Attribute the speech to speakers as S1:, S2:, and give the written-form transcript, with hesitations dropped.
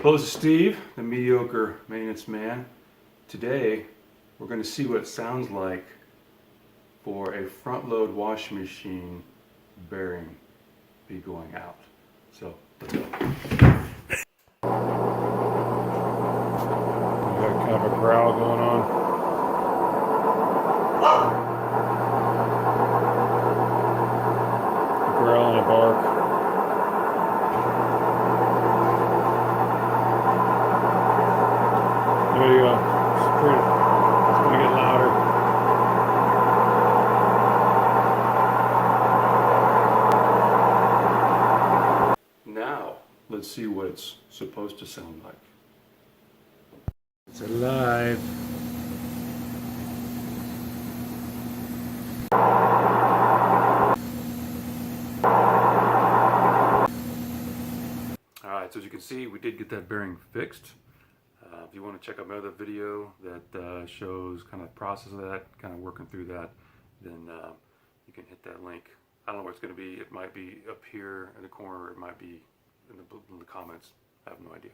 S1: Well, this is Steve, the Mediocre Maintenance Man. Today, we're going to see what it sounds like for a front-load washing machine bearing be going out. So, let's go. We got kind of a growl going on. A growl and a bark. There you go. It's gonna get louder. Now, let's see what it's supposed to sound like. It's alive. Alright, so as you can see, we did get that bearing fixed. If you want to check out my other video that shows kind of the process of that, kind of working through that, then you can hit that link. I don't know where it's going to be. It might be up here in the corner, or it might be in the comments. I have no idea.